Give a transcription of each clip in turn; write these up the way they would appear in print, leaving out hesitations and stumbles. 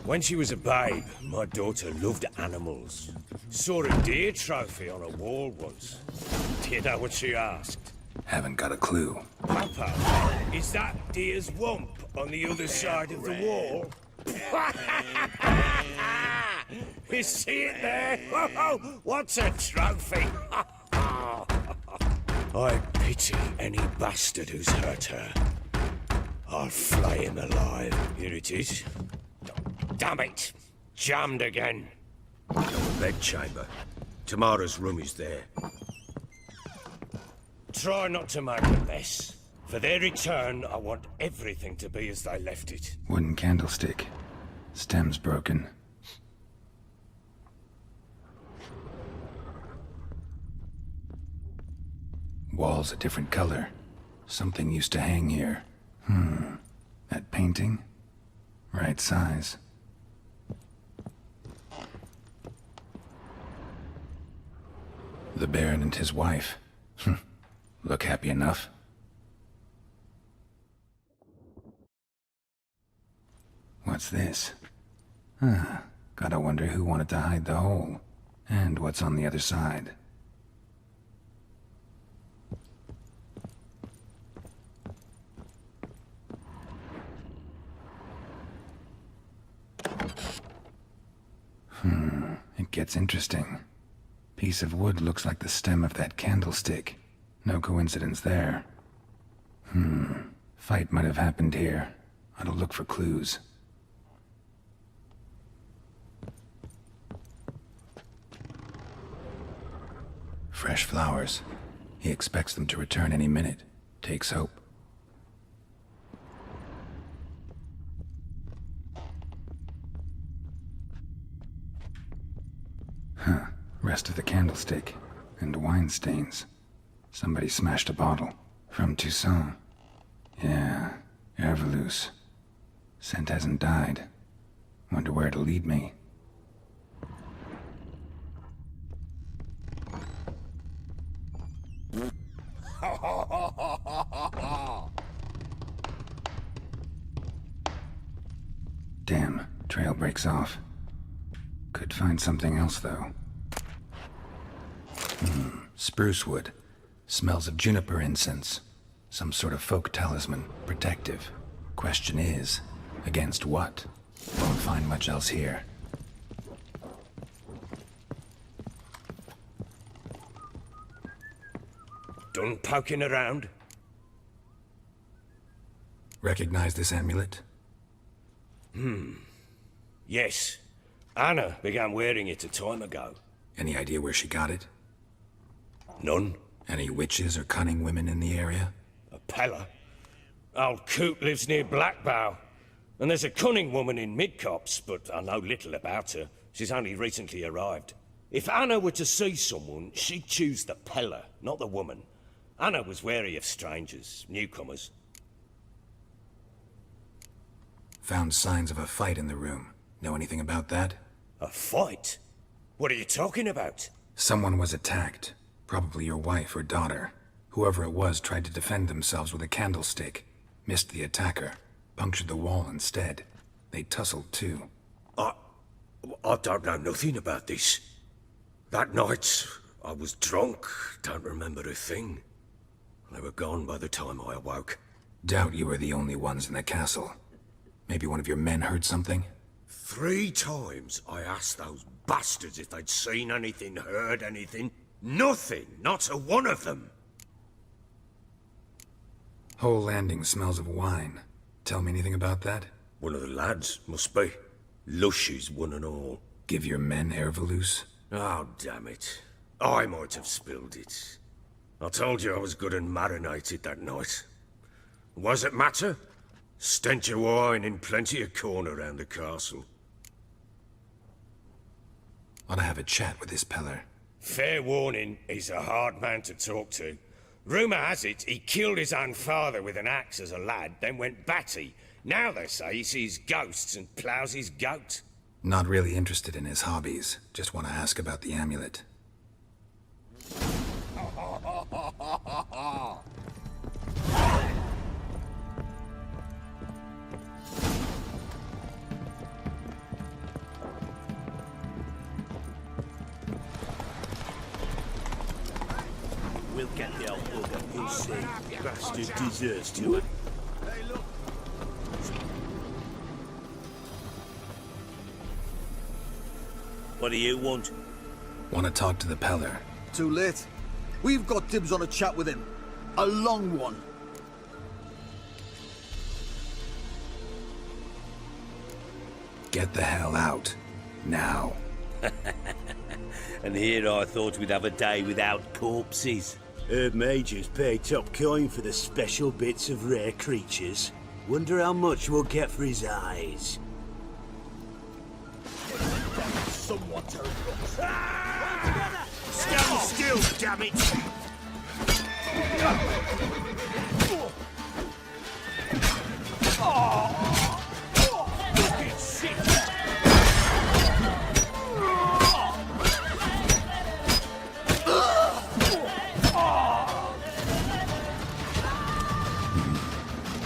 When she was a babe, my daughter loved animals. Saw a deer trophy on a wall once. Do you know what she asked? Haven't got a clue. Papa, is that deer's wump on the other side of the wall? You see it there? Oh, what's a trophy? I pity any bastard who's hurt her. I'll flay him alive. Here it is. Damn it! Jammed again. Bedchamber. Tamara's room is there. Try not to make a mess. For their return, I want everything to be as they left it. Wooden candlestick. Stem's broken. Wall's a different color. Something used to hang here. That painting? Right size. The Baron and his wife. Look happy enough. What's this? Gotta wonder who wanted to hide the hole. And what's on the other side. It gets interesting. Piece of wood looks like the stem of that candlestick. No coincidence there. Fight might have happened here. I'll look for clues. Fresh flowers. He expects them to return any minute. Takes hope. Rest of the candlestick. And wine stains. Somebody smashed a bottle. From Toussaint. Yeah, Ervelus. Scent hasn't died. Wonder where it'll lead me. Damn, trail breaks off. Could find something else, though. Spruce wood. Smells of juniper incense. Some sort of folk talisman. Protective. Question is, against what? Won't find much else here. Done poking around? Recognize this amulet? Yes. Anna began wearing it a time ago. Any idea where she got it? None. Any witches or cunning women in the area? A Pella. Old Coot lives near Blackbow. And there's a cunning woman in Midcopse, but I know little about her. She's only recently arrived. If Anna were to see someone, she'd choose the Pella, not the woman. Anna was wary of strangers, newcomers. Found signs of a fight in the room. Know anything about that? A fight? What are you talking about? Someone was attacked. Probably your wife or daughter. Whoever it was tried to defend themselves with a candlestick. Missed the attacker. Punctured the wall instead. They tussled too. I don't know nothing about this. That night, I was drunk. Don't remember a thing. They were gone by the time I awoke. Doubt you were the only ones in the castle. Maybe one of your men heard something? 3 times I asked those bastards if they'd seen anything, heard anything. Nothing, not a one of them. Whole landing smells of wine. Tell me anything about that? One of the lads, must be. Lushes, one and all. Give your men Ervelus? Oh, damn it. I might have spilled it. I told you I was good and marinated that night. What does it matter? Stench of wine in plenty of corn around the castle. Ought to have a chat with this Peller. Fair warning, he's a hard man to talk to. Rumour has it he killed his own father with an axe as a lad, then went batty. Now they say he sees ghosts and ploughs his goat. Not really interested in his hobbies. Just want to ask about the amulet. get the old bugger. You'll see. Bastard deserves to it. What do you want? Want to talk to the Peller. Too late. We've got dibs on a chat with him. A long one. Get the hell out. Now. And here I thought we'd have a day without corpses. Herb Majors pay top coin for the special bits of rare creatures. Wonder how much we'll get for his eyes. Someone terrible. Stand still, damn it!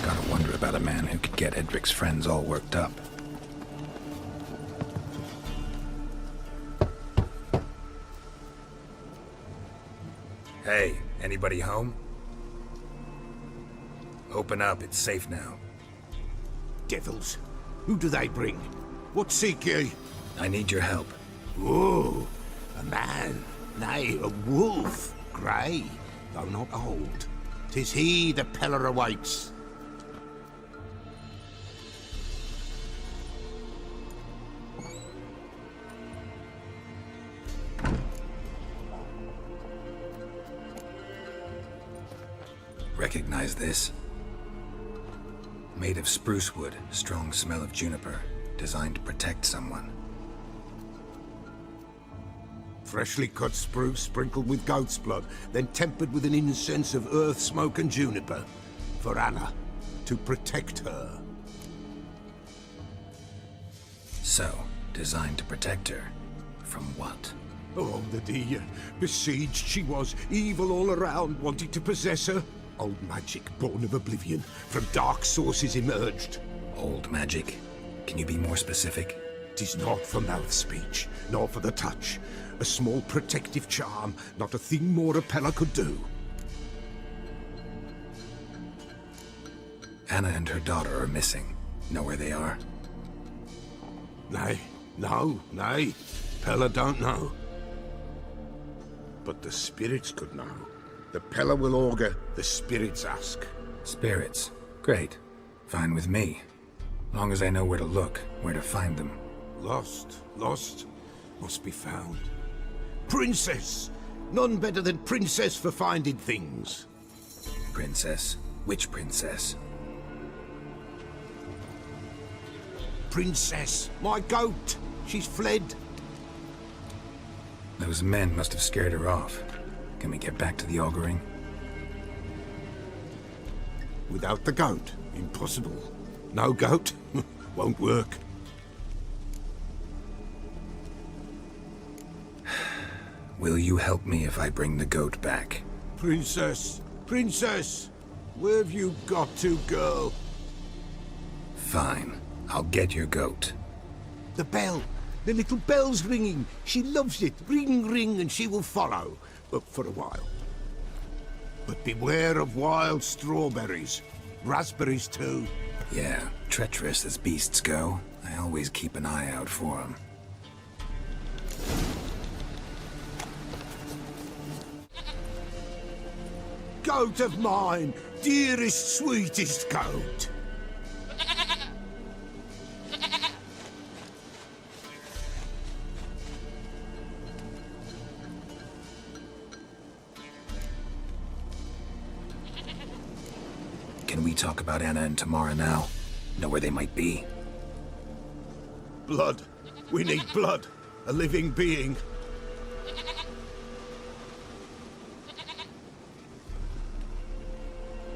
Gotta wonder about a man who could get Edric's friends all worked up. Hey, anybody home? Open up, it's safe now. Devils. Who do they bring? What seek ye? I need your help. Oh, a man. Nay, a wolf. Grey, though not old. 'Tis he the Peller awaits. Recognize this? Made of spruce wood, strong smell of juniper, designed to protect someone. Freshly cut spruce sprinkled with goat's blood, then tempered with an incense of earth, smoke and juniper. For Anna, to protect her. So, designed to protect her. From what? Oh, the dear. Besieged she was, evil all around, wanting to possess her. Old magic, born of oblivion, from dark sources emerged. Old magic? Can you be more specific? 'Tis not for mouth speech, nor for the touch. A small protective charm, not a thing more a Peller could do. Anna and her daughter are missing. Know where they are? Nay, nay. Peller don't know. But the spirits could know. The Peller will augur, the spirits ask. Spirits. Great. Fine with me. Long as I know where to look, where to find them. Lost, must be found. Princess! None better than Princess for finding things. Princess? Which princess? Princess, my goat! She's fled. Those men must have scared her off. Can we get back to the auguring? Without the goat, impossible. No goat, won't work. Will you help me if I bring the goat back? Princess, where have you got to, girl? Fine. I'll get your goat. The bell, the little bell's ringing. She loves it. Ring, ring, and she will follow. For a while. But beware of wild strawberries. Raspberries, too. Yeah, treacherous as beasts go. I always keep an eye out for them. Goat of mine! Dearest, sweetest goat! Can we talk about Anna and Temeria now? Know where they might be? Blood. We need blood. A living being.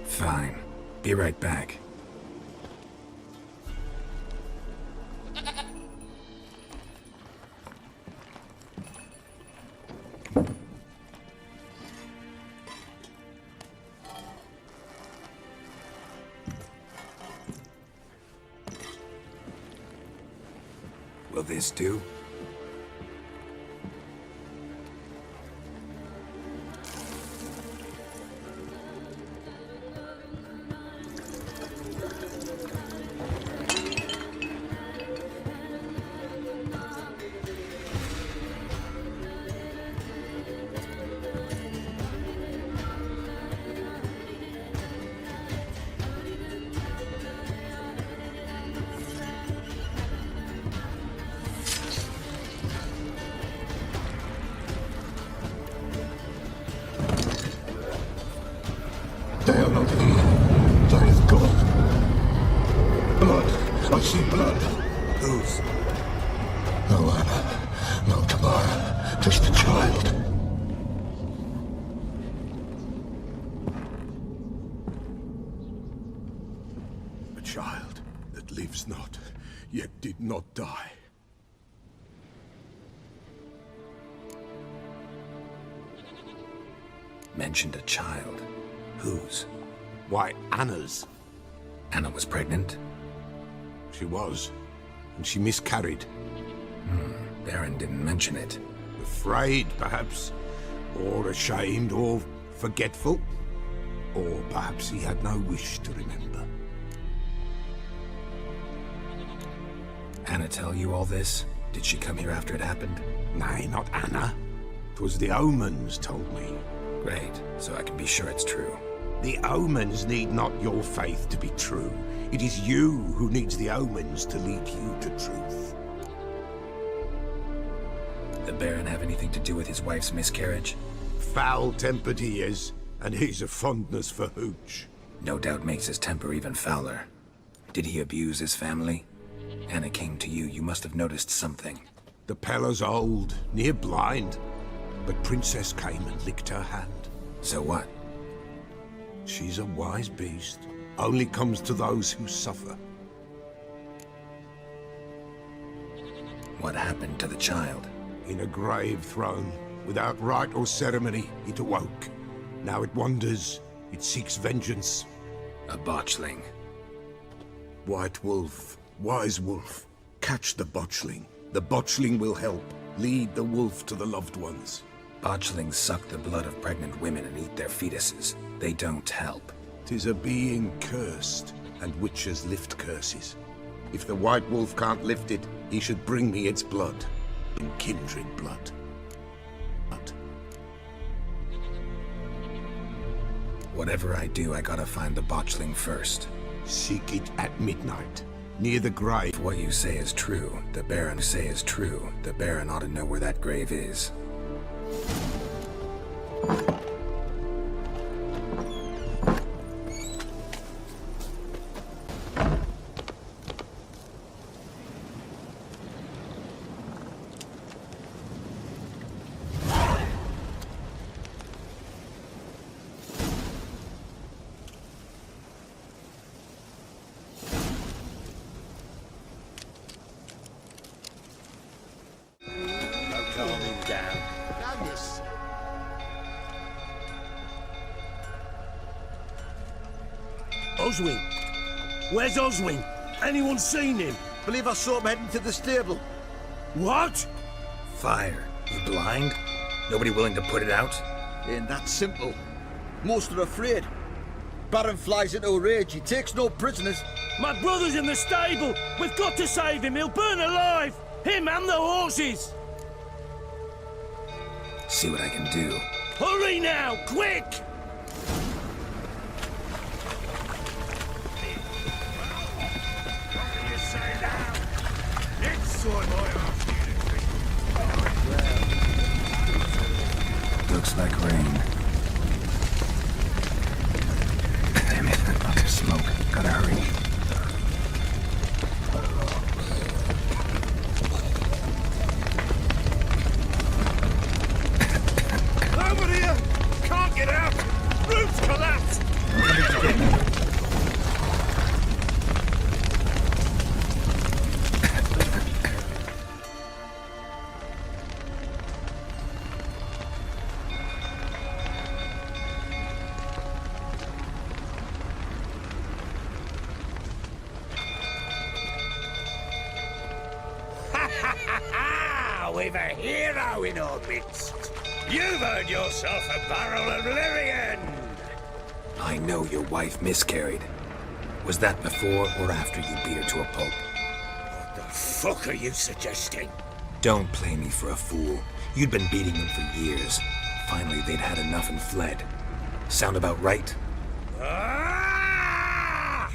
Fine. Be right back. Will this do? see blood. Whose? No Anna, no Tamara, just the child. A child that lives not, yet did not die. Mentioned a child. Whose? Why, Anna's. Anna was pregnant? She was, and she miscarried. Baron didn't mention it. Afraid, perhaps, or ashamed, or forgetful. Or perhaps he had no wish to remember. Anna tell you all this? Did she come here after it happened? Nay, not Anna. 'Twas the omens told me. Great, so I can be sure it's true. The omens need not your faith to be true. It is you who needs the omens to lead you to truth. The Baron have anything to do with his wife's miscarriage? Foul-tempered he is, and he's a fondness for hooch. No doubt makes his temper even fouler. Did he abuse his family? Anna came to you, you must have noticed something. The Pella's old, near blind, but Princess came and licked her hand. So what? She's a wise beast. Only comes to those who suffer. What happened to the child? In a grave thrown, without rite or ceremony, it awoke. Now it wanders, it seeks vengeance. A botchling. White wolf, wise wolf, catch the botchling. The botchling will help, lead the wolf to the loved ones. Botchlings suck the blood of pregnant women and eat their fetuses. They don't help. 'Tis a being cursed, and witches lift curses. If the white wolf can't lift it, he should bring me its blood. In kindred blood. But Whatever I do, I gotta find the botchling first. seek it at midnight, near the grave. If what you say is true, the Baron ought to know where that grave is. Oswin! Where's Oswin? Anyone seen him? Believe I saw him heading to the stable. What? Fire. You blind? Nobody willing to put it out? Ain't that simple. Most are afraid. Baron flies into a rage. He takes no prisoners. My brother's in the stable! We've got to save him! He'll burn alive! Him and the horses! See what I can do. Hurry now! Quick! Looks like rain. Damn it, there's smoke. Gotta hurry. Over here! Can't get out! Roof's collapsed! We've a hero in our midst. You've earned yourself a barrel of Lyrian. I know your wife miscarried. Was that before or after you beat her to a pulp? What the fuck are you suggesting? Don't play me for a fool. You'd been beating them for years. Finally, they'd had enough and fled. Sound about right? Ah!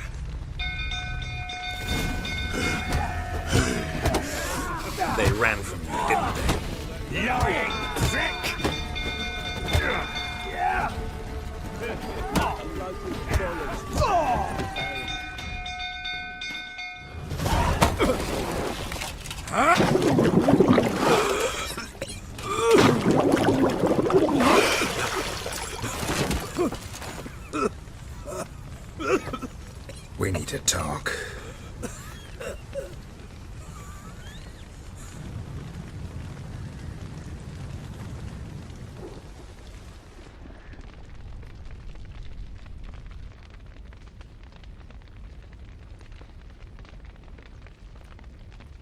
They ran from you, didn't they? Lying prick! to talk.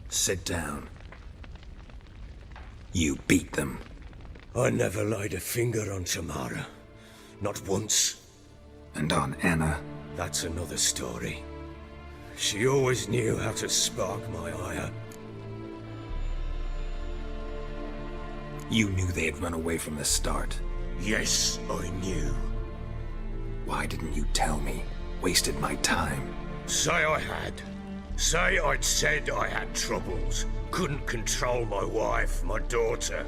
Sit down. You beat them. I never laid a finger on Temeria. Not once. And on Anna? That's another story. She always knew how to spark my ire. You knew they had run away from the start. Yes, I knew. Why didn't you tell me? Wasted my time. Say I had. Say I'd said I had troubles. Couldn't control my wife, my daughter.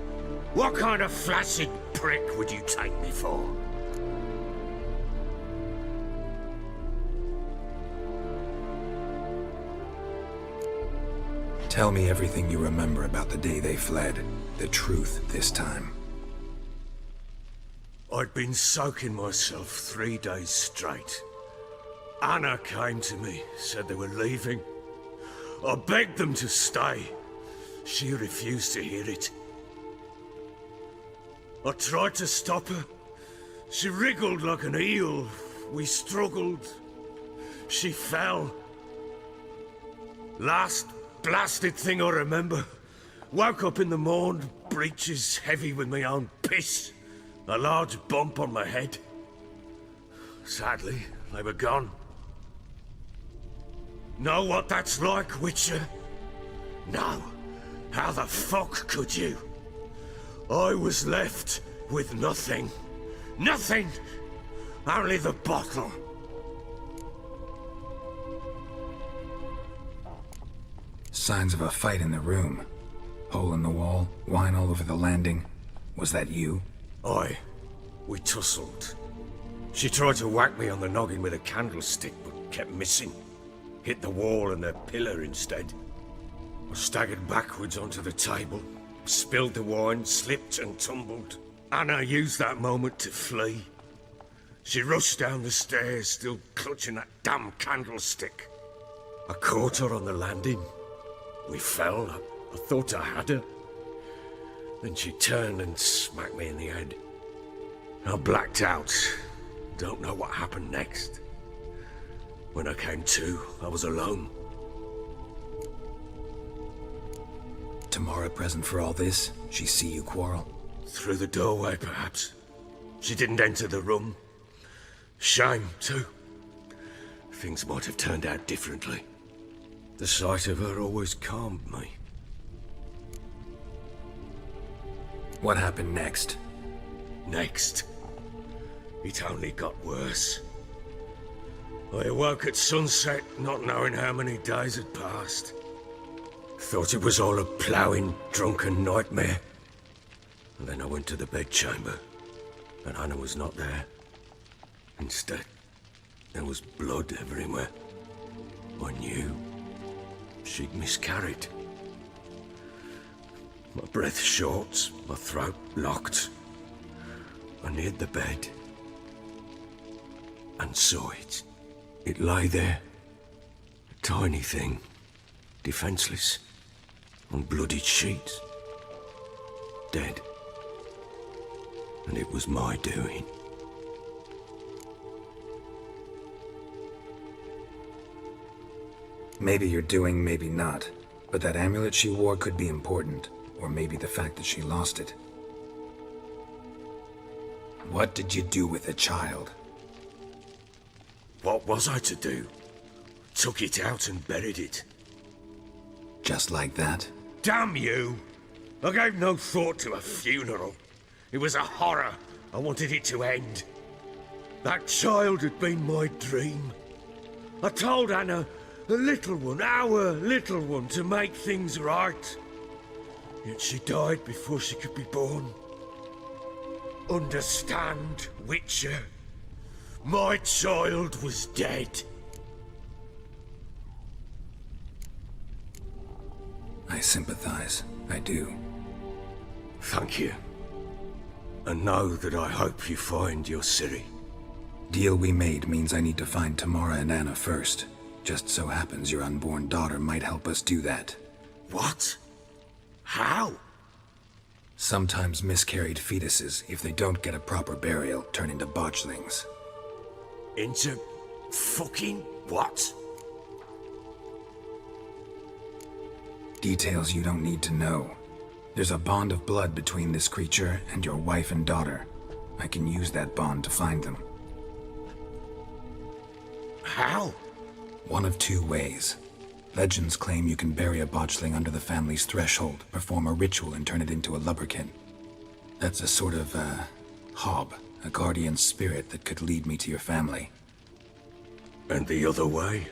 What kind of flaccid prick would you take me for? Tell me everything you remember about the day they fled. The truth this time. I'd been soaking myself 3 days straight. Anna came to me, said they were leaving. I begged them to stay. She refused to hear it. I tried to stop her. She wriggled like an eel. We struggled. She fell. Last blasted thing I remember. Woke up in the morn, breeches heavy with my own piss. A large bump on my head. Sadly, they were gone. Know what that's like, Witcher? No. How the fuck could you? I was left with nothing. Nothing! Only the bottle. Signs of a fight in the room. Hole in the wall, wine all over the landing. Was that you? Aye. We tussled. She tried to whack me on the noggin with a candlestick, but kept missing. Hit the wall and the pillar instead. I staggered backwards onto the table, spilled the wine, slipped and tumbled. Anna used that moment to flee. She rushed down the stairs, still clutching that damn candlestick. I caught her on the landing. We fell. I thought I had her. Then she turned and smacked me in the head. I blacked out. Don't know what happened next. When I came to, I was alone. Tamara present for all this? She see you quarrel? Through the doorway, perhaps. She didn't enter the room. Shame, too. Things might have turned out differently. The sight of her always calmed me. What happened next? Next, it only got worse. I awoke at sunset, not knowing how many days had passed. Thought it was all a ploughing, drunken nightmare. And then I went to the bedchamber, and Anna was not there. Instead, there was blood everywhere. I knew she'd miscarried. My breath short, my throat locked. I neared the bed and saw it. It lay there, a tiny thing, defenseless, on bloodied sheets, dead. And it was my doing. Maybe you're doing, maybe not. But that amulet she wore could be important. Or maybe the fact that she lost it. What did you do with the child? What was I to do? Took it out and buried it. Just like that? Damn you! I gave no thought to a funeral. It was a horror. I wanted it to end. That child had been my dream. I told Anna, the little one, our little one, to make things right. Yet she died before she could be born. Understand, Witcher? My child was dead. I sympathize. I do. Thank you. And know that I hope you find your Ciri. Deal we made means I need to find Tamara and Anna first. Just so happens your unborn daughter might help us do that. What? How? Sometimes miscarried fetuses, if they don't get a proper burial, turn into botchlings. Into fucking what? Details you don't need to know. There's a bond of blood between this creature and your wife and daughter. I can use that bond to find them. How? One of two ways. Legends claim you can bury a botchling under the family's threshold, perform a ritual, and turn it into a lubberkin. That's a sort of, hob, a guardian spirit that could lead me to your family. And the other way?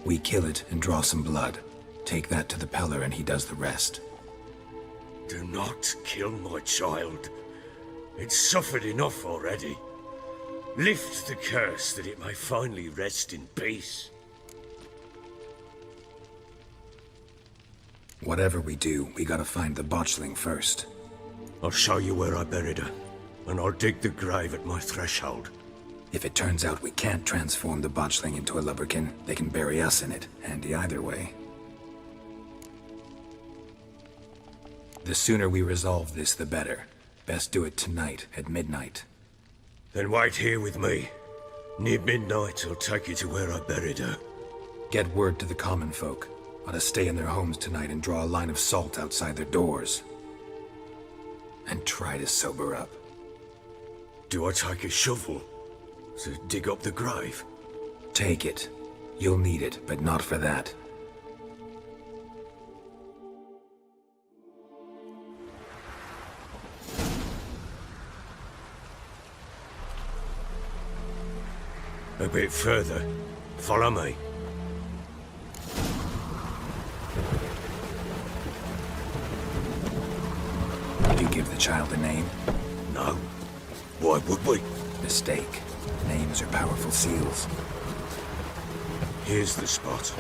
We kill it and draw some blood. Take that to the Peller and he does the rest. Do not kill my child. It's suffered enough already. Lift the curse that it may finally rest in peace. Whatever we do, we gotta find the botchling first. I'll show you where I buried her, and I'll dig the grave at my threshold. If it turns out we can't transform the botchling into a lubberkin, they can bury us in it. Handy either way. The sooner we resolve this, the better. Best do it tonight, at midnight. Then wait here with me. Near midnight, I'll take you to where I buried her. Get word to the common folk. Ought to stay in their homes tonight and draw a line of salt outside their doors. And try to sober up. Do I take a shovel to dig up the grave? Take it. You'll need it, but not for that. A bit further. Follow me. Did you give the child a name? No. Why would we? Mistake. Names are powerful seals. Here's the spot.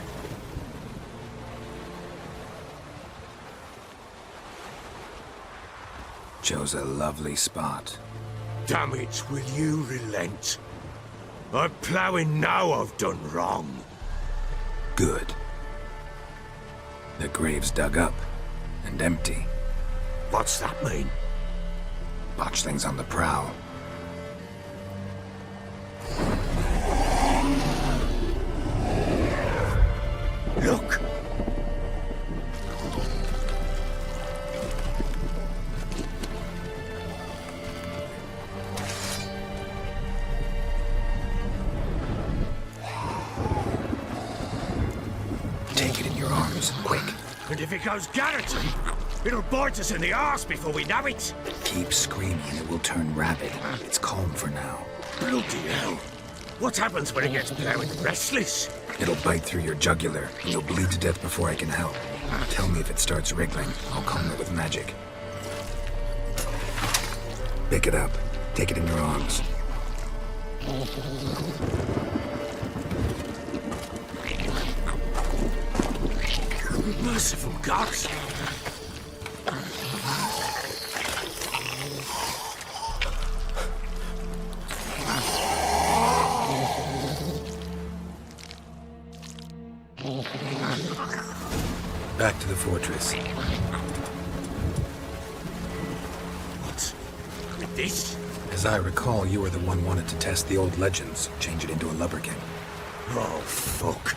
Chose a lovely spot. Damn it, will you relent? I'm ploughing now I've done wrong. Good. The grave's dug up and empty. What's that mean? Botchling's on the prowl. Look! Take it in your arms, quick. And if it goes garroty, it'll bite us in the arse before we know it. Keep screaming and it will turn rabid. It's calm for now. Bloody hell. What happens when it gets plowing restless? It'll bite through your jugular, and you'll bleed to death before I can help. Tell me if it starts wriggling. I'll calm it with magic. Pick it up. Take it in your arms. Merciful gods! Back to the fortress. What? With this? As I recall, you were the one wanted to test the old legends, change it into a lubberkin. Oh, fuck.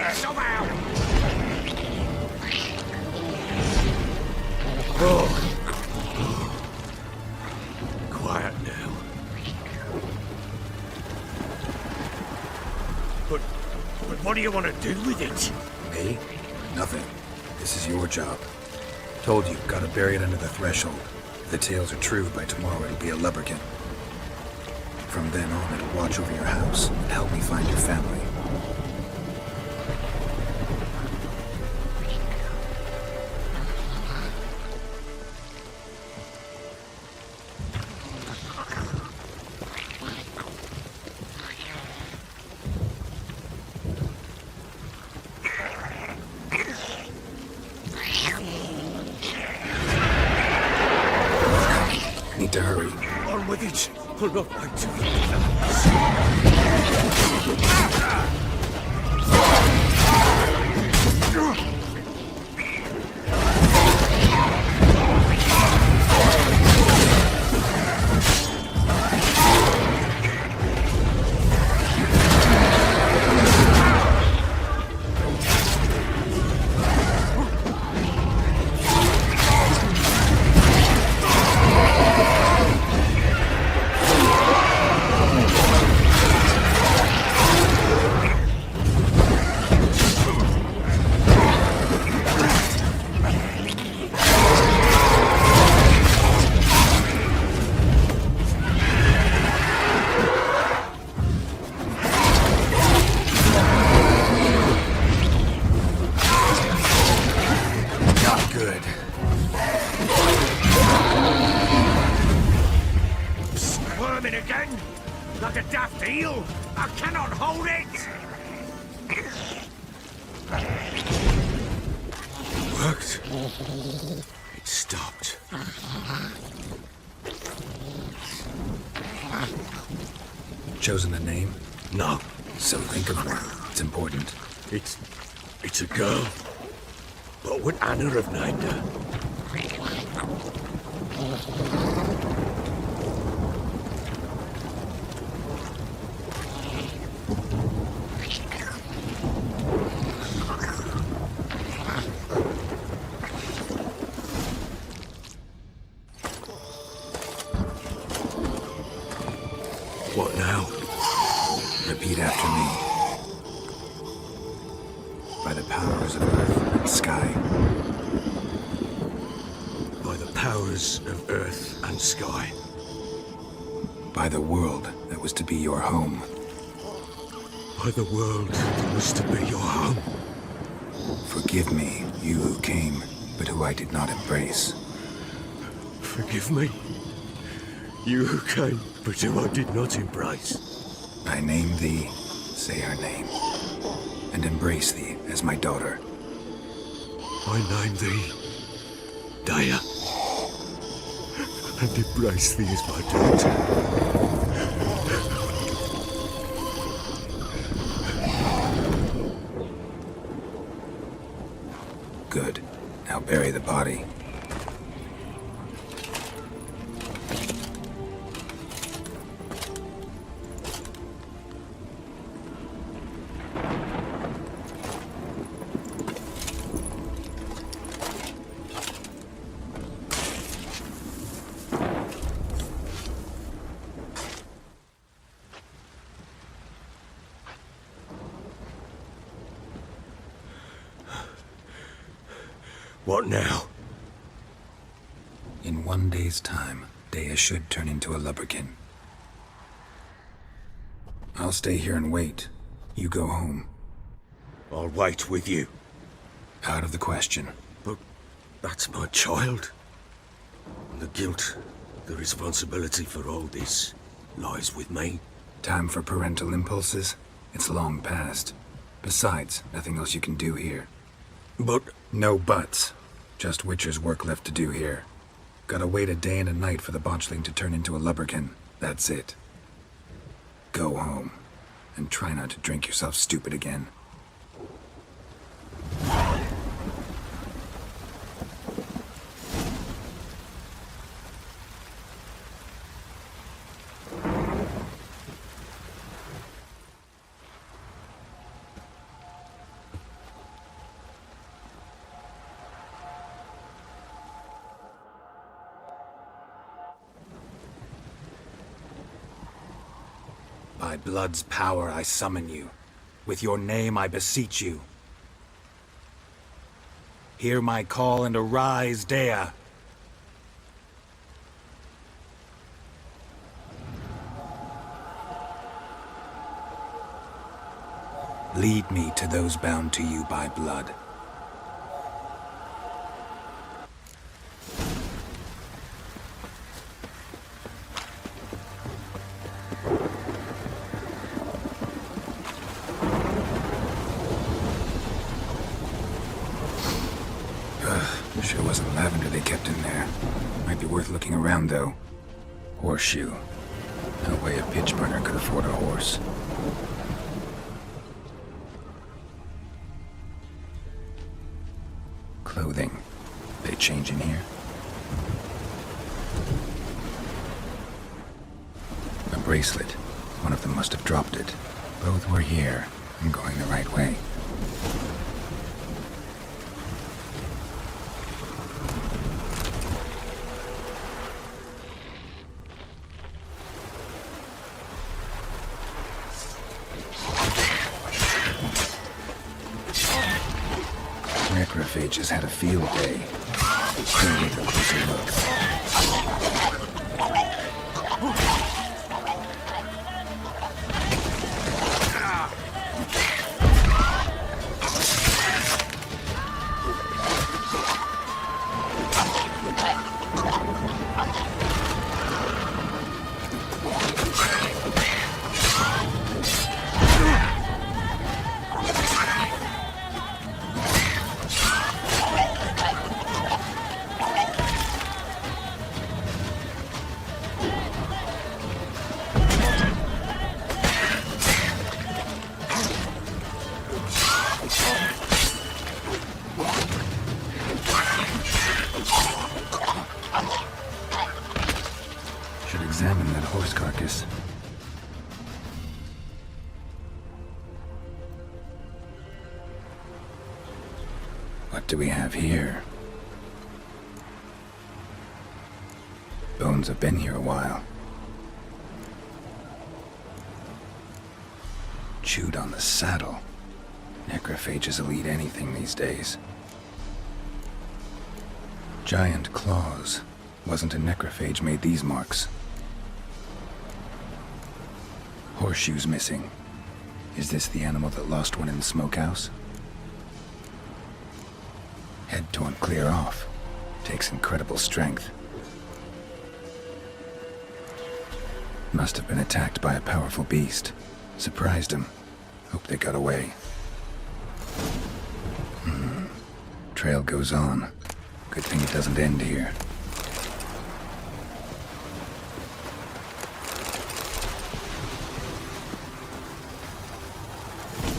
here somehow! Quiet now. But what do you want to do with it? Me? Nothing. This is your job. Told you, gotta bury it under the threshold. If the tales are true, by tomorrow it'll be a lubberkin. From then on, it'll watch over your house and help me find your family. Need to hurry. On with it. I'll not wait too long. Like a daft eel! I cannot hold it! Worked. It stopped. Chosen a name? No. So think of one. It's important. It's a girl. What would Anna have named her? What now? Repeat after me. By the powers of earth and sky. By the powers of earth and sky. By the world that was to be your home. By the world that was to be your home. Forgive me, you who came, but who I did not embrace. Forgive me. You who came, but who I did not embrace. I name thee, say her name, and embrace thee as my daughter. I name thee, Daya, and embrace thee as my daughter. Good. Now bury the body. What now? In 1 day's time, Daya should turn into a lubberkin. I'll stay here and wait. You go home. I'll wait with you. Out of the question. But that's my child. And the guilt, the responsibility for all this, lies with me. Time for parental impulses? It's long past. Besides, nothing else you can do here. But... No buts. Just Witcher's work left to do here. Gotta wait a day and a night for the botchling to turn into a lubberkin. That's it. Go home. And try not to drink yourself stupid again. By blood's power I summon you. With your name I beseech you. Hear my call and arise, Dea. Lead me to those bound to you by blood. Sure wasn't lavender they kept in there. Might be worth looking around, though. Horseshoe. No way a pitch burner could afford a horse. Clothing. They change in here? A bracelet. One of them must have dropped it. Both were here. I'm going the right way. Necrophages had a field day. Couldn't get a closer look. Examine that horse carcass. What do we have here? Bones have been here a while. Chewed on the saddle. Necrophages will eat anything these days. Giant claws. Wasn't a necrophage made these marks. Horseshoes missing. Is this the animal that lost one in the smokehouse? Head torn clear off. Takes incredible strength. Must have been attacked by a powerful beast. Surprised him. Hope they got away. Trail goes on. Good thing it doesn't end here.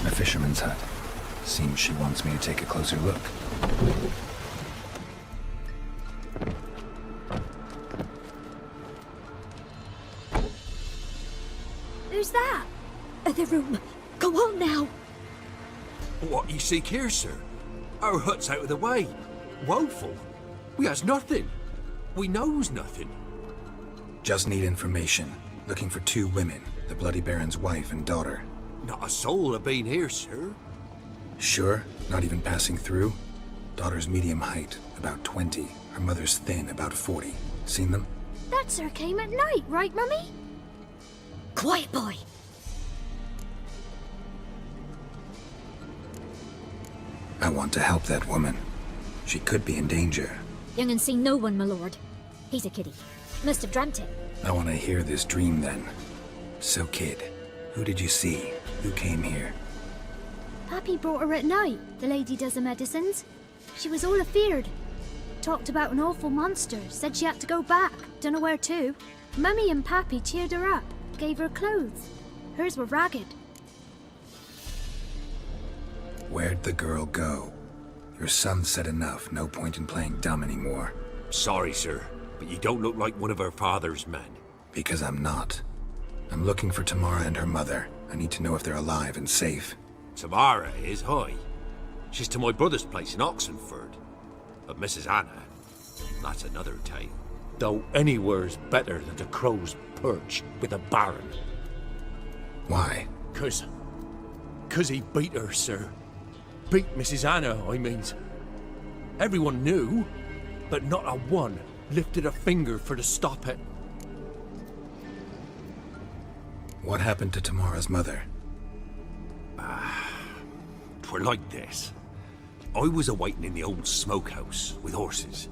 A fisherman's hut. Seems she wants me to take a closer look. Who's that? The room. Go on now. What you seek here, sir? Our hut's out of the way. Woeful. We has nothing. We knows nothing. Just need information. Looking for 2 women. The Bloody Baron's wife and daughter. Not a soul have been here, sir. Sure? Not even passing through? Daughter's medium height, about 20. Her mother's thin, about 40. Seen them? That sir came at night, right, Mummy? Quiet, boy. I want to help that woman. She could be in danger. Young and seen no one, my lord. He's a kiddie. Must have dreamt it. I want to hear this dream then. So, kid, who did you see? Who came here? Pappy brought her at night, the lady does the medicines. She was all afeared. Talked about an awful monster, said she had to go back, dunno where to. Mummy and Pappy cheered her up, gave her clothes. Hers were ragged. Where'd the girl go? Your son said enough, no point in playing dumb anymore. Sorry, sir, but you don't look like one of our father's men. Because I'm not. I'm looking for Tamara and her mother. I need to know if they're alive and safe. Tamara is, hi. She's to my brother's place in Oxenfurt. But Mrs. Anna, that's another tale. Though anywhere's better than the crow's perch with a baron. Why? Cause he beat her, sir. Beat Mrs. Anna, I means. Everyone knew, but not a one lifted a finger for to stop it. What happened to Tamara's mother? Twere like this. I was awaiting in the old smokehouse with horses.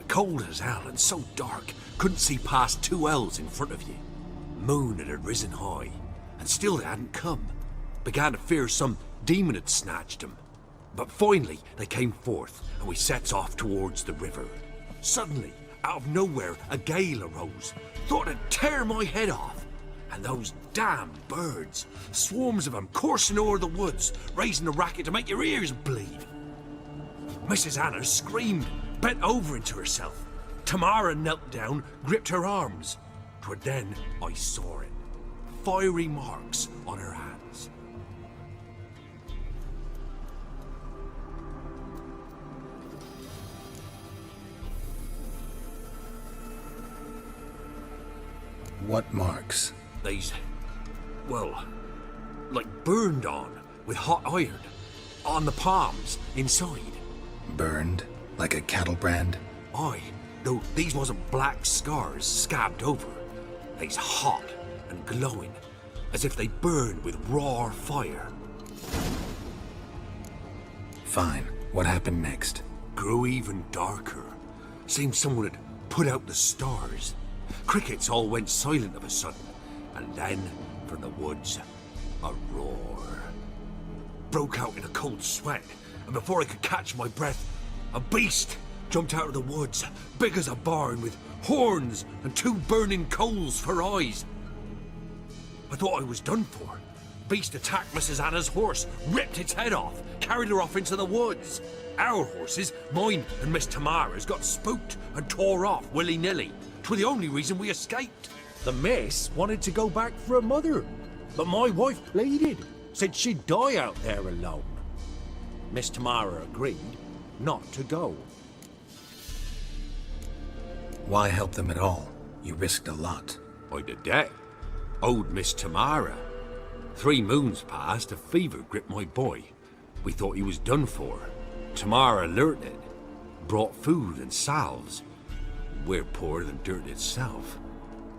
Cold as hell and so dark, couldn't see past 2 elves in front of you. Moon had risen high, and still they hadn't come. Began to fear some demon had snatched them. But finally they came forth, and we sets off towards the river. Suddenly, out of nowhere, a gale arose. Thought it'd tear my head off. And those damn birds, swarms of them coursing o'er the woods, raising a racket to make your ears bleed. Mrs. Anna screamed, bent over into herself. Tamara knelt down, gripped her arms. 'Twere then I saw it. Fiery marks on her hands. What marks? These, well, like burned on with hot iron. On the palms, inside. Burned? Like a cattle brand? Aye, though these wasn't black scars scabbed over. They's hot and glowing, as if they burned with raw fire. Fine. What happened next? Grew even darker. Seemed someone had put out the stars. Crickets all went silent of a sudden, and then, from the woods, a roar. Broke out in a cold sweat, and before I could catch my breath, a beast jumped out of the woods, big as a barn, with horns and 2 burning coals for eyes. I thought I was done for. Beast attacked Mrs. Anna's horse, ripped its head off, carried her off into the woods. Our horses, mine and Miss Tamara's, got spooked and tore off willy-nilly. 'Twere the only reason we escaped. The miss wanted to go back for her mother, but my wife pleaded, said she'd die out there alone. Miss Tamara agreed not to go. Why help them at all? You risked a lot. I did that. Owed Miss Tamara. 3 moons passed, a fever gripped my boy. We thought he was done for. Tamara learnt it. Brought food and salves. We're poorer than dirt itself.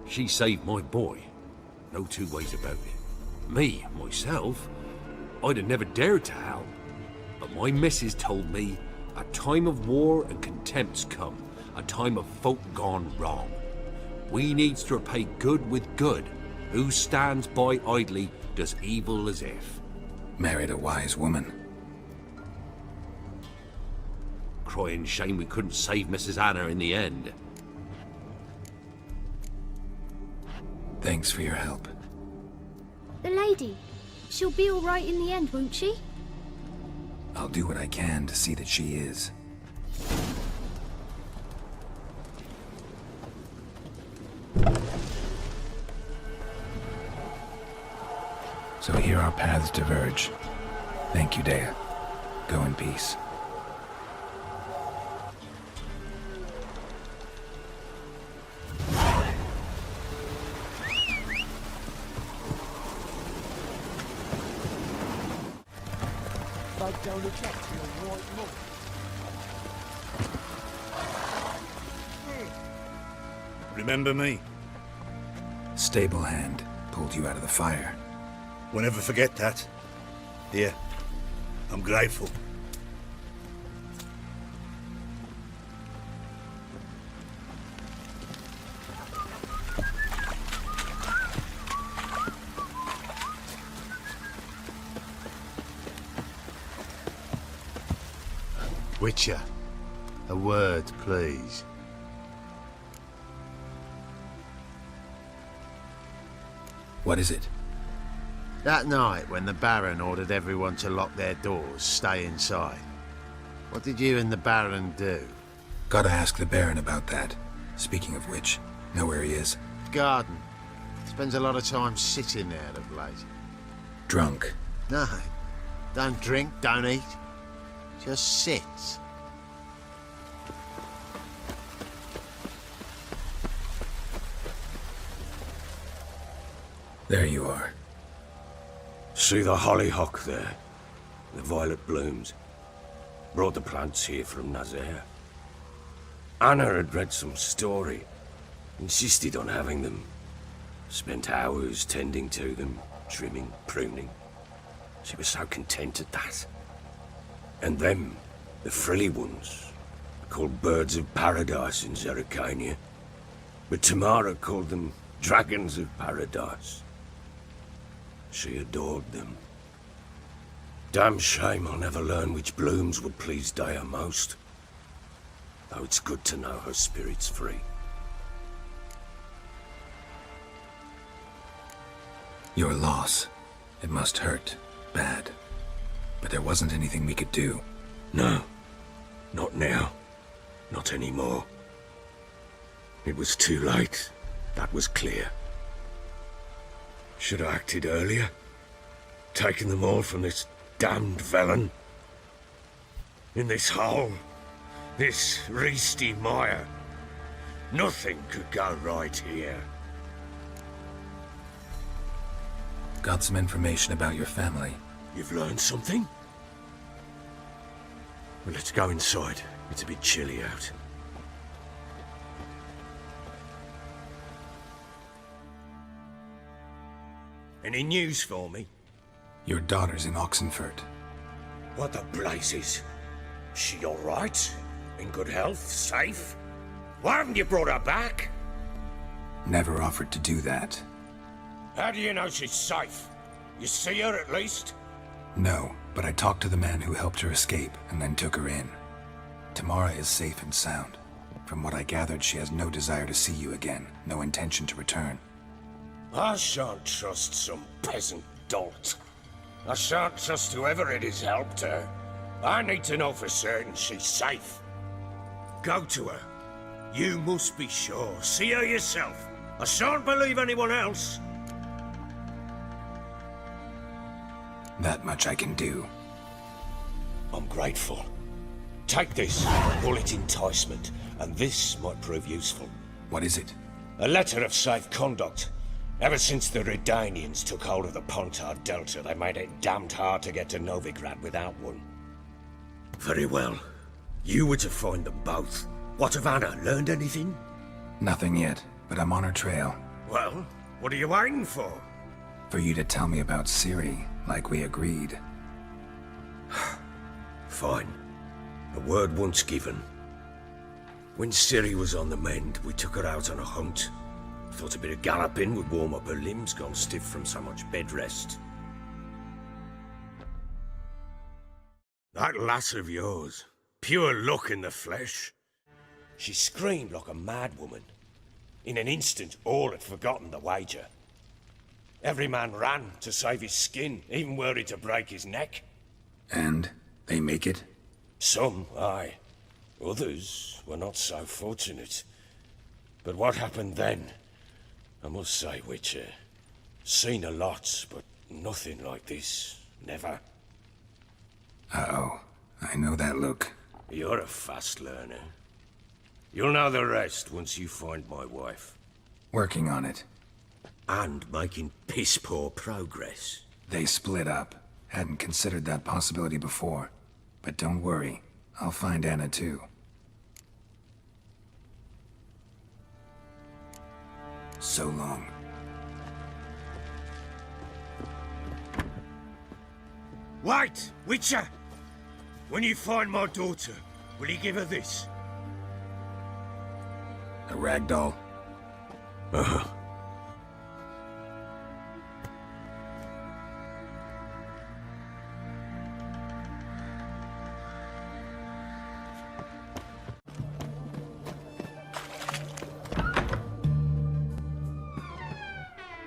She saved my boy. No 2 ways about it. Me, myself, I'd have never dared to help. But my missus told me a time of war and contempt's come. A time of folk gone wrong. We needs to repay good with good. Who stands by idly does evil as if. Married a wise woman. Crying shame we couldn't save Mrs. Anna in the end. Thanks for your help. The lady. She'll be all right in the end, won't she? I'll do what I can to see that she is. So here our paths diverge. Thank you, Dea. Go in peace. Down the track to your right look. Remember me? Stable hand pulled you out of the fire. We'll never forget that. Here, I'm grateful. Witcher, a word, please. What is it? That night when the Baron ordered everyone to lock their doors, stay inside. What did you and the Baron do? Gotta ask the Baron about that. Speaking of which, know where he is? Garden. Spends a lot of time sitting there of late. Drunk. No. Don't drink, don't eat. Just sits. There you are. See the hollyhock there? The violet blooms. Brought the plants here from Nazaire. Anna had read some story. Insisted on having them. Spent hours tending to them, trimming, pruning. She was so content at that. And them, the frilly ones, called birds of paradise in Zerrikania. But Tamara called them dragons of paradise. She adored them. Damn shame I'll never learn which blooms would please Dea most. Though it's good to know her spirit's free. Your loss. It must hurt. Bad. But there wasn't anything we could do. No. Not now. Not anymore. It was too late. That was clear. Should have acted earlier. Taken them all from this damned Velen. In this hole. This reesty mire. Nothing could go right here. Got some information about your family. You've learned something? Well, let's go inside. It's a bit chilly out. Any news for me? Your daughter's in Oxenfurt. What the blazes? She all right? In good health? Safe? Why haven't you brought her back? Never offered to do that. How do you know she's safe? You see her at least? No, but I talked to the man who helped her escape and then took her in. Tamara is safe and sound. From what I gathered, she has no desire to see you again, no intention to return. I shan't trust some peasant dolt. I shan't trust whoever it is helped her. I need to know for certain she's safe. Go to her. You must be sure. See her yourself. I shan't believe anyone else. That much I can do. I'm grateful. Take this. Call it enticement, and this might prove useful. What is it? A letter of safe conduct. Ever since the Redanians took hold of the Pontar Delta, they made it damned hard to get to Novigrad without one. Very well. You were to find them both. What of Anna? Learned anything? Nothing yet, but I'm on her trail. Well, what are you waiting for? For you to tell me about Ciri, like we agreed. Fine. A word once given. When Ciri was on the mend, we took her out on a hunt. Thought a bit of galloping would warm up her limbs, gone stiff from so much bed rest. That lass of yours, pure luck in the flesh. She screamed like a mad woman. In an instant, all had forgotten the wager. Every man ran to save his skin, even worried to break his neck. And they make it? Some, aye. Others were not so fortunate. But what happened then? I must say, Witcher, seen a lot, but nothing like this. Never. Uh-oh. I know that look. You're a fast learner. You'll know the rest once you find my wife. Working on it. And making piss-poor progress. They split up. Hadn't considered that possibility before. But don't worry. I'll find Anna too. So long. Wait, Witcher! When you find my daughter, will you give her this? A ragdoll? Uh-huh.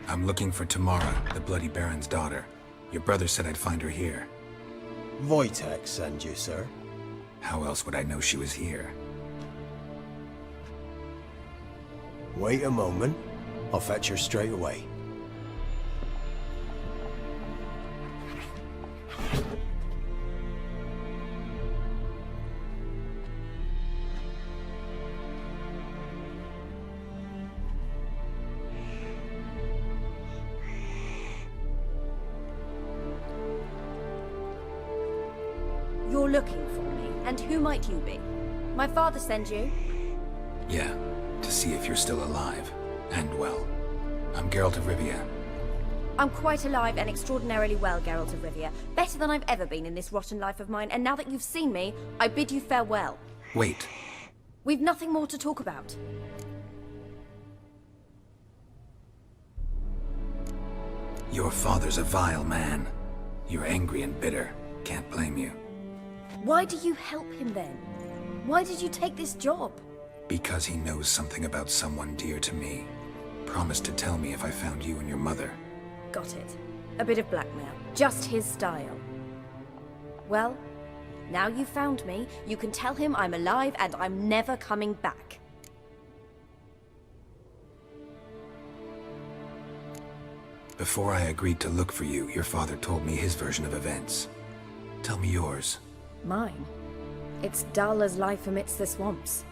I'm looking for Tamara, the Bloody Baron's daughter. Your brother said I'd find her here. Wojtek send you, sir. How else would I know she was here? Wait a moment. I'll fetch her straight away. you're looking for me, and who might you be? My father sent you? Yeah, to see if you're still alive. And well. I'm Geralt of Rivia. I'm quite alive and extraordinarily well, Geralt of Rivia. Better than I've ever been in this rotten life of mine, and now that you've seen me, I bid you farewell. Wait. We've nothing more to talk about. Your father's a vile man. You're angry and bitter. Can't blame you. Why do you help him then? Why did you take this job? Because he knows something about someone dear to me. Promised to tell me if I found you and your mother. Got it. A bit of blackmail. Just his style. Well, now you've found me, you can tell him I'm alive and I'm never coming back. Before I agreed to look for you, your father told me his version of events. Tell me yours. Mine? It's dull as life amidst the swamps.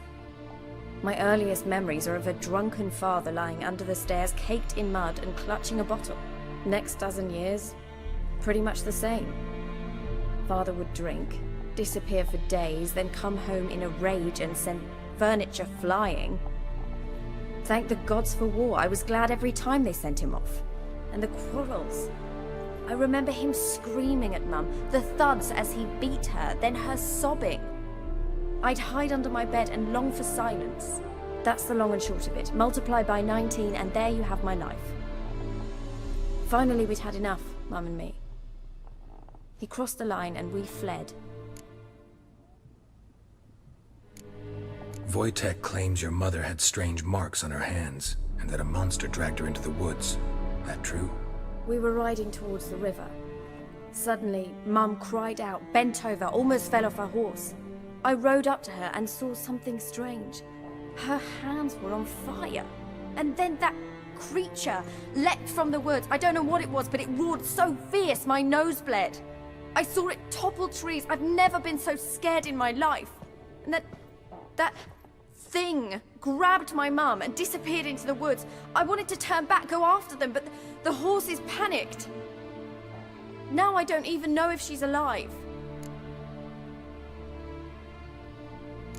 My earliest memories are of a drunken father lying under the stairs, caked in mud and clutching a bottle. Next dozen years, pretty much the same. Father would drink, disappear for days, then come home in a rage and send furniture flying. Thank the gods for war. I was glad every time they sent him off. And the quarrels. I remember him screaming at Mum, the thuds as he beat her, then her sobbing. I'd hide under my bed and long for silence. That's the long and short of it. Multiply by 19 and there you have my life. Finally we'd had enough, Mum and me. He crossed the line and we fled. Wojtek claims your mother had strange marks on her hands, and that a monster dragged her into the woods. That true? We were riding towards the river. Suddenly, Mum cried out, bent over, almost fell off her horse. I rode up to her and saw something strange. Her hands were on fire. And then that creature leapt from the woods. I don't know what it was, but it roared so fierce my nose bled. I saw it topple trees. I've never been so scared in my life. And that thing grabbed my mum and disappeared into the woods. I wanted to turn back, go after them, but the horses panicked. Now I don't even know if she's alive.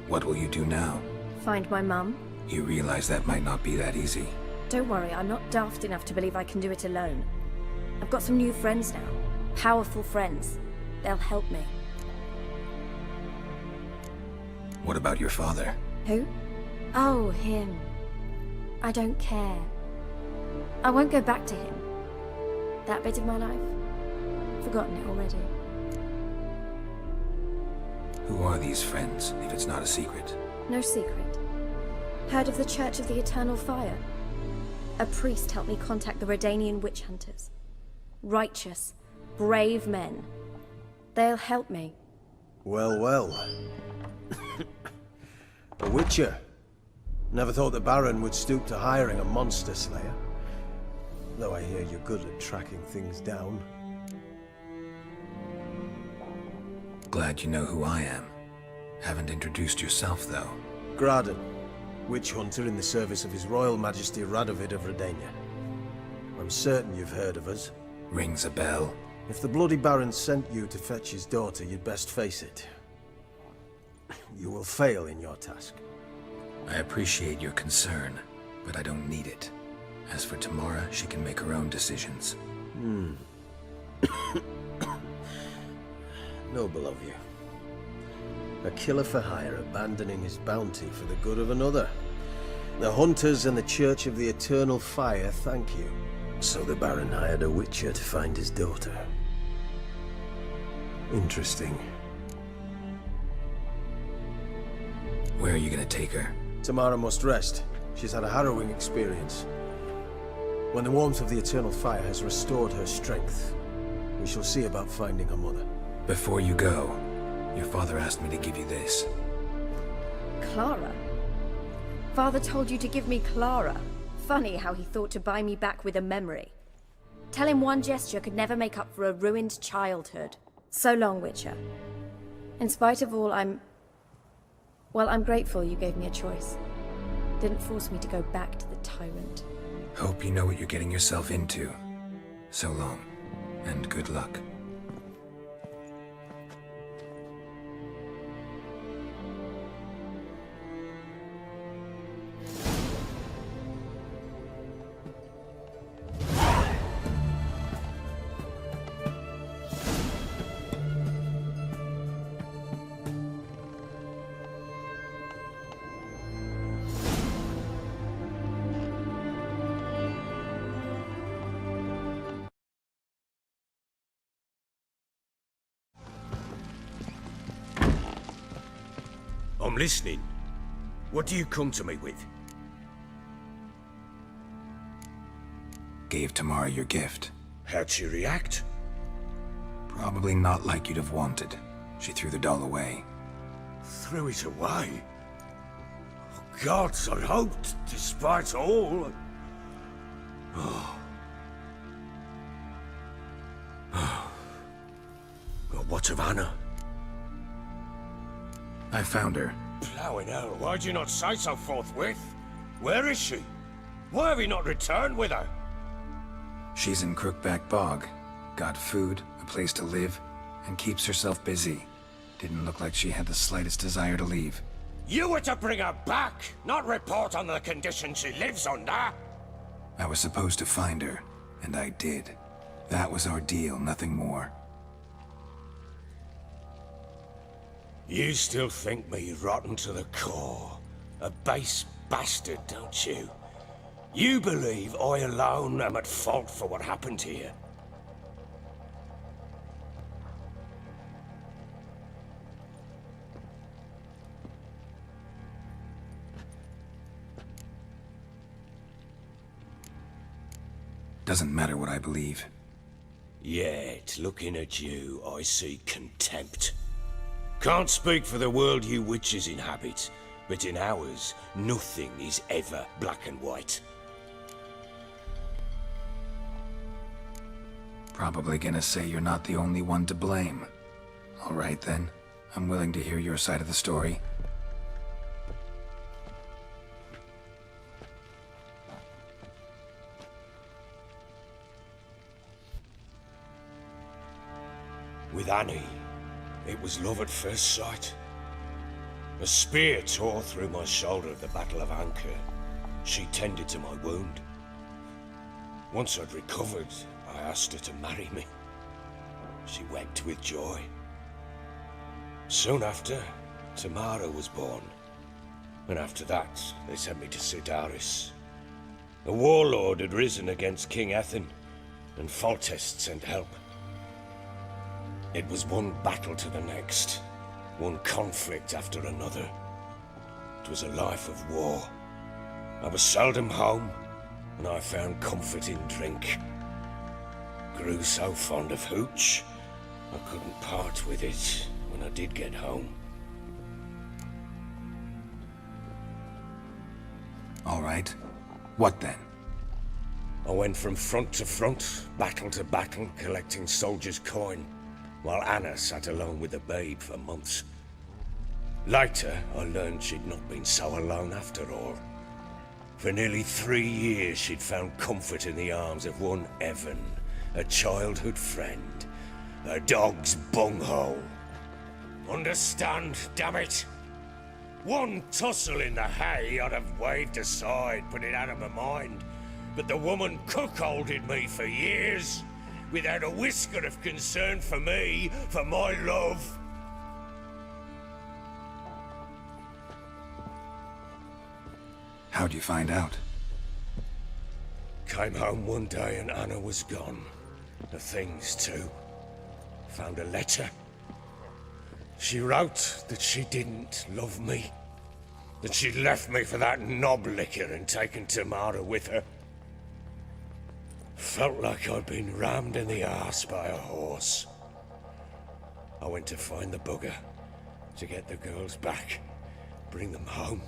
What will you do now? Find my mum. You realize that might not be that easy. Don't worry, I'm not daft enough to believe I can do it alone. I've got some new friends now. Powerful friends. They'll help me. What about your father? Who? Oh, him. I don't care. I won't go back to him. That bit of my life? Forgotten it already. Who are these friends, if it's not a secret? No secret. Heard of the Church of the Eternal Fire? A priest helped me contact the Redanian witch hunters. Righteous, brave men. They'll help me. Well, well. A witcher. Never thought the Baron would stoop to hiring a monster slayer. Though I hear you're good at tracking things down. Glad you know who I am. Haven't introduced yourself, though. Graden, witch hunter in the service of His Royal Majesty Radovid of Redania. I'm certain you've heard of us. Rings a bell. If the bloody Baron sent you to fetch his daughter, you'd best face it. You will fail in your task. I appreciate your concern, but I don't need it. As for Tamara, she can make her own decisions. Noble of you. A killer for hire abandoning his bounty for the good of another. The hunters and the Church of the Eternal Fire thank you. So the Baron hired a witcher to find his daughter. Interesting. Where are you gonna take her? Tamara must rest. She's had a harrowing experience. When the warmth of the Eternal Fire has restored her strength, we shall see about finding her mother. Before you go, your father asked me to give you this. Clara? Father told you to give me Clara. Funny how he thought to buy me back with a memory. Tell him one gesture could never make up for a ruined childhood. So long, Witcher. In spite of all, I'm grateful you gave me a choice. Didn't force me to go back to the tyrant. Hope you know what you're getting yourself into. So long, and good luck. I'm listening. What do you come to me with? Gave Tamara your gift. How'd she react? Probably not like you'd have wanted. She threw the doll away. Threw it away? Oh, gods, I hoped, despite all... Oh. Oh. Well, what of Anna? I found her. Plowing hell, why'd you not say so forthwith? Where is she? Why have you not returned with her? She's in Crookback Bog. Got food, a place to live, and keeps herself busy. Didn't look like she had the slightest desire to leave. You were to bring her back, not report on the conditions she lives under. I was supposed to find her, and I did. That was our deal, nothing more. You still think me rotten to the core. A base bastard, don't you? You believe I alone am at fault for what happened here. Doesn't matter what I believe. Yet, looking at you, I see contempt. Can't speak for the world you witches inhabit, but in ours, nothing is ever black and white. Probably gonna say you're not the only one to blame. All right then, I'm willing to hear your side of the story. With Annie, it was love at first sight. A spear tore through my shoulder at the Battle of Anchor. She tended to my wound. Once I'd recovered, I asked her to marry me. She wept with joy. Soon after, Tamara was born. And after that, they sent me to Sidaris. A warlord had risen against King Ethan, and Foltest sent help. It was one battle to the next, one conflict after another. It was a life of war. I was seldom home, and I found comfort in drink. Grew so fond of hooch, I couldn't part with it when I did get home. All right. What then? I went from front to front, battle to battle, collecting soldiers' coin, while Anna sat alone with the babe for months. Later, I learned she'd not been so alone after all. For nearly 3 years, she'd found comfort in the arms of one Evan, a childhood friend, a dog's bunghole. Understand, damn it? One tussle in the hay I'd have waved aside, put it out of my mind. But the woman cuckolded me for years, without a whisker of concern for me, for my love. How'd you find out? Came home one day and Anna was gone. The things too. Found a letter. She wrote that she didn't love me. That she'd left me for that knob licker and taken Tamara with her. Felt like I'd been rammed in the arse by a horse. I went to find the bugger, to get the girls back, bring them home.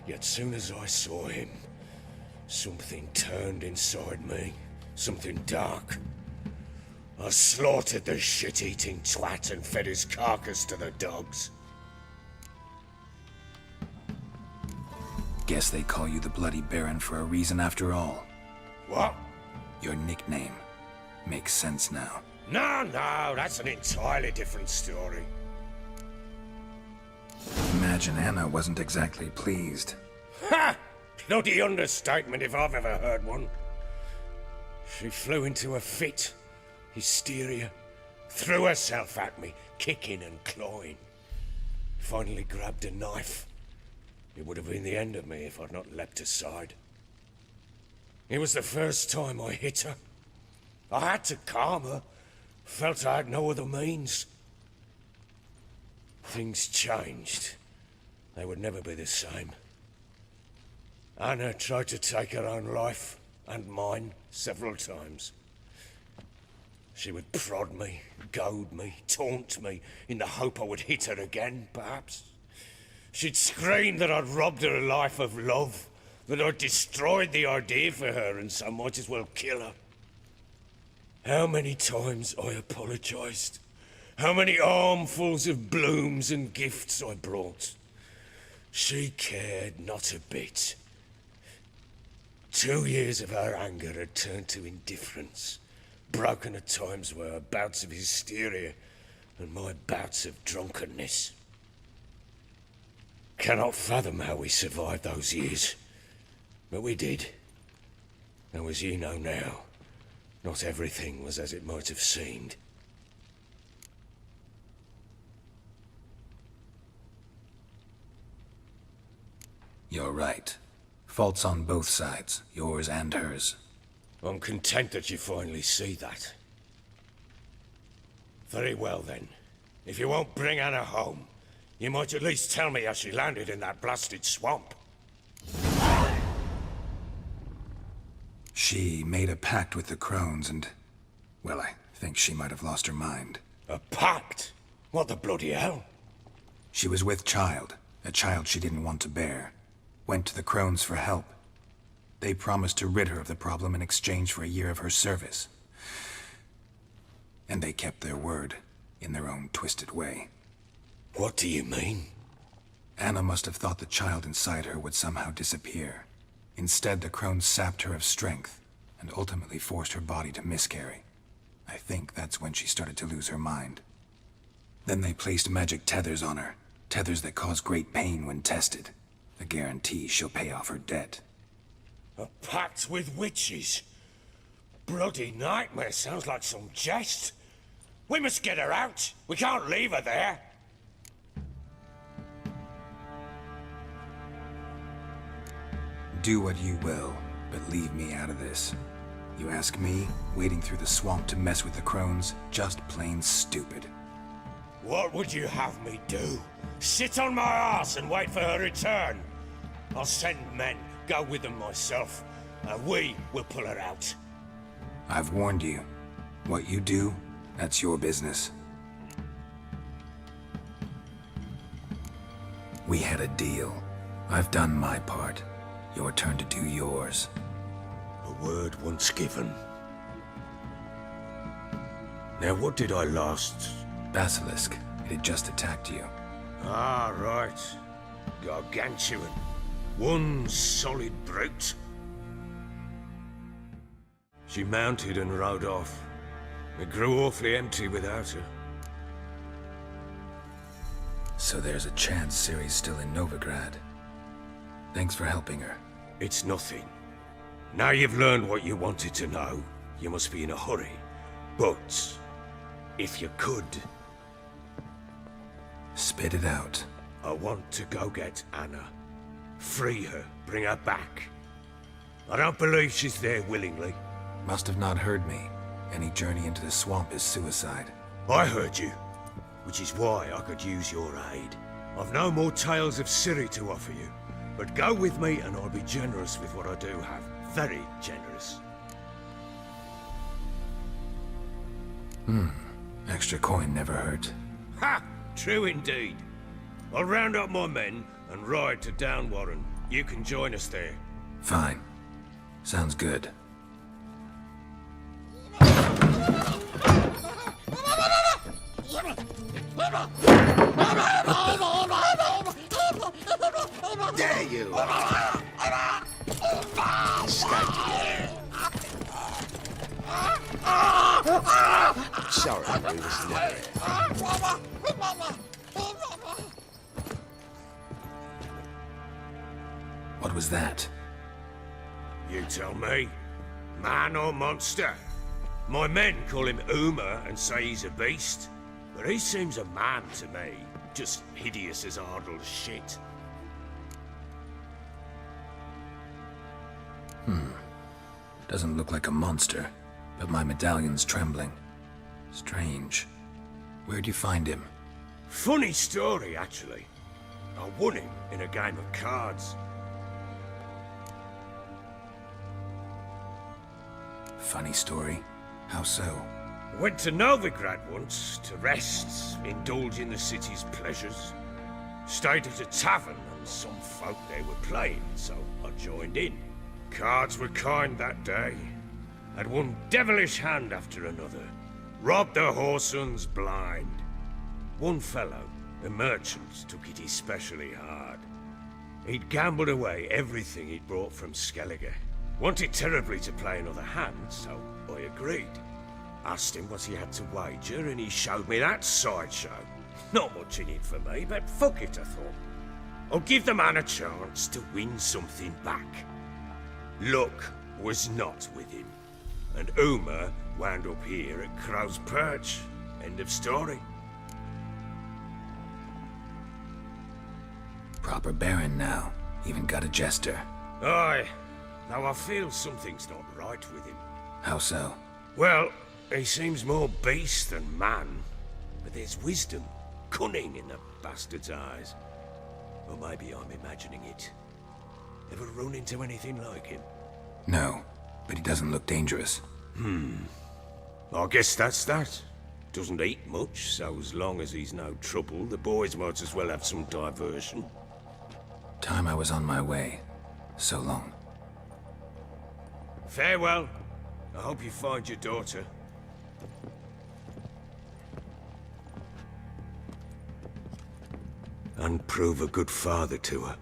Yet soon as I saw him, something turned inside me, something dark. I slaughtered the shit-eating twat and fed his carcass to the dogs. Guess they call you the Bloody Baron for a reason after all. What? Your nickname. Makes sense now. No, that's an entirely different story. Imagine Anna wasn't exactly pleased. Ha! Bloody understatement if I've ever heard one. She flew into a fit. Hysteria. Threw herself at me, kicking and clawing. Finally grabbed a knife. It would have been the end of me if I'd not leapt aside. It was the first time I hit her. I had to calm her. Felt I had no other means. Things changed they would never be the same. Anna tried to take her own life, and mine, several times. She would prod me, goad me, taunt me, in the hope I would hit her again, perhaps. She'd scream that I'd robbed her life of love, that I'd destroyed the idea for her, and so might as well kill her. How many times I apologized. How many armfuls of blooms and gifts I brought. She cared not a bit. 2 years of her anger had turned to indifference, broken at times by her bouts of hysteria and my bouts of drunkenness. Cannot fathom how we survived those years, but we did. Though as you know now, not everything was as it might have seemed. You're right. Faults on both sides, yours and hers. I'm content that you finally see that. Very well then. If you won't bring Anna home, you might at least tell me how she landed in that blasted swamp. She made a pact with the crones and... well, I think she might have lost her mind. A pact? What the bloody hell? She was with child, a child she didn't want to bear. Went to the crones for help. They promised to rid her of the problem in exchange for a year of her service. And they kept their word, in their own twisted way. What do you mean? Anna must have thought the child inside her would somehow disappear. Instead, the crones sapped her of strength, and ultimately forced her body to miscarry. I think that's when she started to lose her mind. Then they placed magic tethers on her, tethers that cause great pain when tested. A guarantee she'll pay off her debt. A pact with witches? Bloody nightmare, sounds like some jest. We must get her out. We can't leave her there. Do what you will, but leave me out of this. You ask me, wading through the swamp to mess with the crones, just plain stupid. What would you have me do? Sit on my ass and wait for her return? I'll send men, go with them myself, and we will pull her out. I've warned you. What you do, that's your business. We had a deal. I've done my part. Your turn to do yours. A word once given. Now what did I last... Basilisk. It had just attacked you. Ah, right. Gargantuan. One solid brute. She mounted and rode off. It grew awfully empty without her. So there's a chance Ciri's still in Novigrad. Thanks for helping her. It's nothing. Now you've learned what you wanted to know, you must be in a hurry. But, if you could... Spit it out. I want to go get Anna. Free her, bring her back. I don't believe she's there willingly. Must have not heard me. Any journey into the swamp is suicide. I heard you, which is why I could use your aid. I've no more tales of Ciri to offer you, but go with me and I'll be generous with what I do have. Very generous. Extra coin never hurt. Ha! True indeed. I'll round up my men and ride to Down Warren. You can join us there. Fine. Sounds good. Dare you! Sorry, we was never here. What was that? You tell me. Man or monster? My men call him Uma and say he's a beast, but he seems a man to me. Just hideous as Ardle's shit. Doesn't look like a monster, but my medallion's trembling. Strange. Where'd you find him? Funny story, actually. I won him in a game of cards. Funny story. How so? Went to Novigrad once to rest, indulge in the city's pleasures. Stayed at a tavern and some folk there were playing, so I joined in. Cards were kind that day. Had one devilish hand after another. Robbed the whoresons blind. One fellow, a merchant, took it especially hard. He'd gambled away everything he'd brought from Skellige. Wanted terribly to play another hand, so I agreed. Asked him what he had to wager, and he showed me that sideshow. Not much in it for me, but fuck it, I thought. I'll give the man a chance to win something back. Luck was not with him, and Uma wound up here at Crow's Perch. End of story. Proper baron now. Even got a jester. Aye, though I feel something's not right with him. How so? Well, he seems more beast than man, but there's wisdom, cunning in the bastard's eyes. Or maybe I'm imagining it. Ever run into anything like him? No, but he doesn't look dangerous. I guess that's that. Doesn't eat much, so as long as he's no trouble, the boys might as well have some diversion. Time I was on my way. So long. Farewell. I hope you find your daughter. And prove a good father to her.